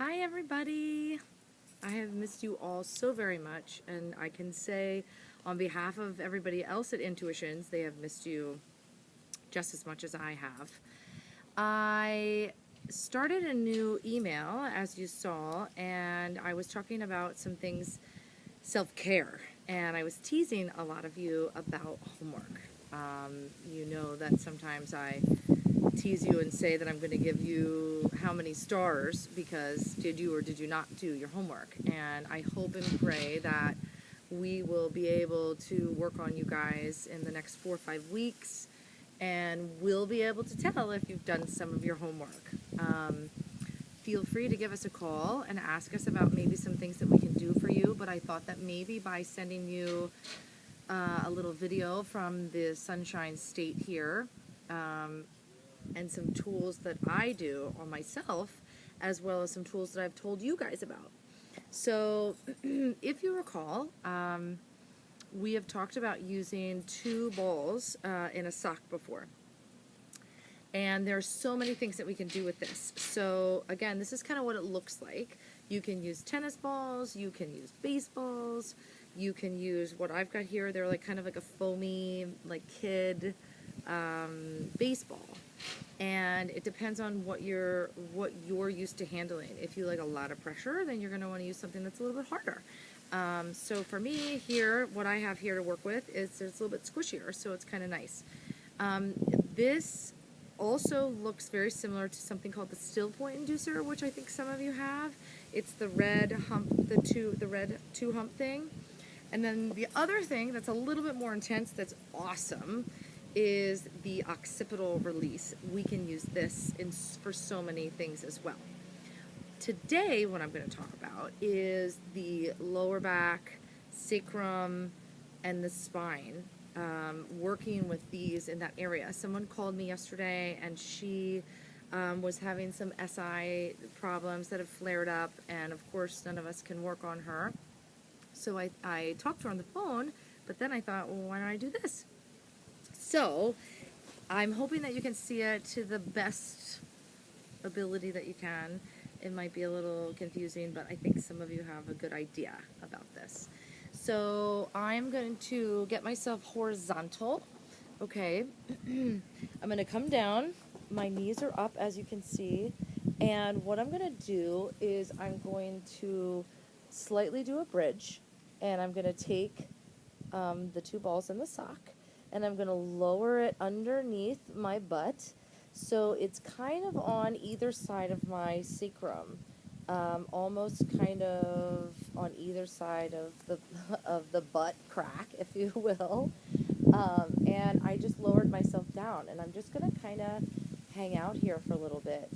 Hi, everybody. I have missed you all so very much, and I can say on behalf of everybody else at Intuitions, they have missed you just as much as I have. I started a new email, as you saw, and I was talking about some things self-care, and I was teasing a lot of you about homework. You know that sometimes I tease you and say that I'm going to give you how many stars because did you or did you not do your homework? And I hope and pray that we will be able to work on you guys in the next 4 or 5 weeks, and we'll be able to tell if you've done some of your homework. Feel free to give us a call and ask us about maybe some things that we can do for you, but I thought that maybe by sending you a little video from the Sunshine State here, and some tools that I do on myself, as well as some tools that I've told you guys about. So, if you recall, we have talked about using 2 balls in a sock before. And there are so many things that we can do with this. So, again, this is kind of what it looks like. You can use tennis balls, you can use baseballs, you can use what I've got here. They're like kind of like a foamy, like kid baseball. And it depends on what you're used to handling. If you like a lot of pressure, then you're going to want to use something that's a little bit harder. So for me here, what I have here to work with is it's a little bit squishier, so it's kind of nice. This also looks very similar to something called the still point inducer, which I think some of you have. It's the red hump, the red 2-hump thing. And then the other thing that's a little bit more intense that's awesome is the occipital release. We can use this for so many things as well. Today, what I'm going to talk about is the lower back, sacrum, and the spine. Working with these in that area. Someone called me yesterday, and she was having some SI problems that have flared up, and of course, none of us can work on her. So I talked to her on the phone, but then I thought, well, why don't I do this? So I'm hoping that you can see it to the best ability that you can. It might be a little confusing, but I think some of you have a good idea about this. So I'm going to get myself horizontal. Okay. I'm going to come down. My knees are up, as you can see. And what I'm going to do is I'm going to slightly do a bridge. And I'm going to take the 2 balls in the sock. And I'm going to lower it underneath my butt. So it's kind of on either side of my sacrum. Almost kind of on either side of the butt crack, if you will. And I just lowered myself down, and I'm just going to kind of hang out here for a little bit.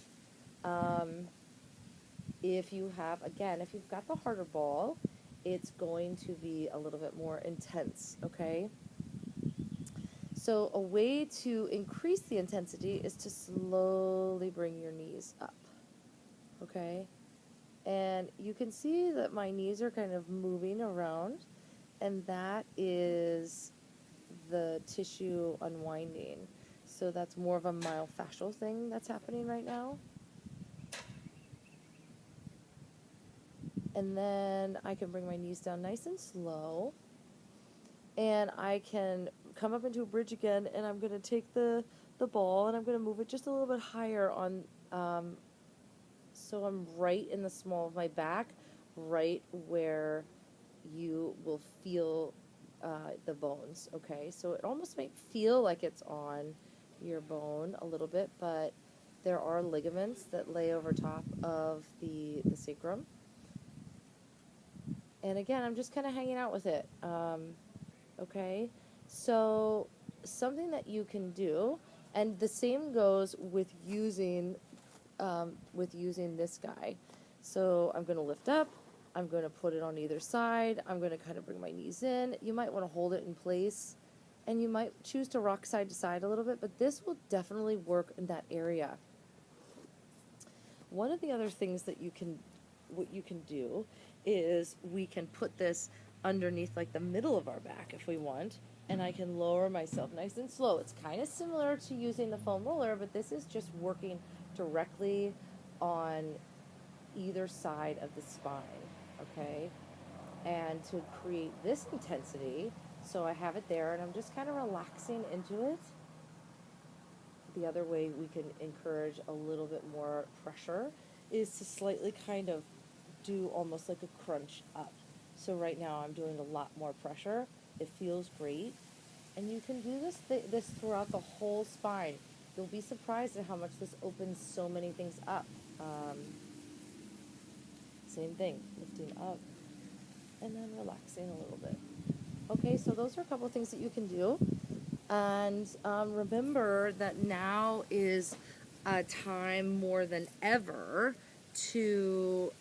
If you've got the harder ball, it's going to be a little bit more intense, okay? So a way to increase the intensity is to slowly bring your knees up, okay? And you can see that my knees are kind of moving around, and that is the tissue unwinding. So that's more of a myofascial thing that's happening right now. And then I can bring my knees down nice and slow, and I can come up into a bridge again, and I'm going to take the ball, and I'm going to move it just a little bit higher on, so I'm right in the small of my back, right where you will feel the bones, okay? So it almost might feel like it's on your bone a little bit, but there are ligaments that lay over top of the sacrum. And again, I'm just kind of hanging out with it, okay? So something that you can do, and the same goes with using this guy. So I'm going to lift up, I'm going to put it on either side, I'm going to kind of bring my knees in. You might want to hold it in place, and you might choose to rock side to side a little bit, but this will definitely work in that area. One of the other things that what you can do is we can put this underneath like the middle of our back if we want, and I can lower myself nice and slow. It's kind of similar to using the foam roller, but this is just working directly on either side of the spine, okay? And to create this intensity, so I have it there and I'm just kind of relaxing into it. The other way we can encourage a little bit more pressure is to slightly kind of do almost like a crunch up. So right now I'm doing a lot more pressure. It feels great. And you can do this throughout the whole spine. You'll be surprised at how much this opens so many things up. Same thing, lifting up and then relaxing a little bit. Okay, so those are a couple of things that you can do. And remember that now is a time more than ever to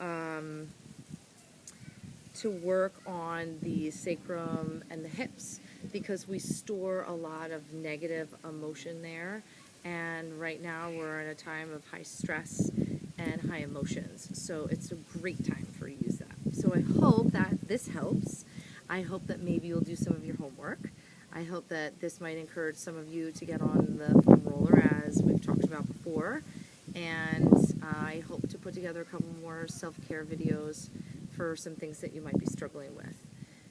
work on the sacrum and the hips, because we store a lot of negative emotion there. And right now we're in a time of high stress and high emotions. So it's a great time for you to use that. So I hope that this helps. I hope that maybe you'll do some of your homework. I hope that this might encourage some of you to get on the foam roller, as we've talked about before. And I hope to put together a couple more self-care videos for some things that you might be struggling with.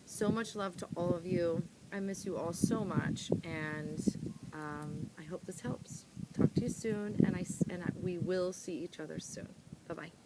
So much love to all of you. I miss you all so much, and I hope this helps. Talk to you soon, and we will see each other soon. Bye-bye.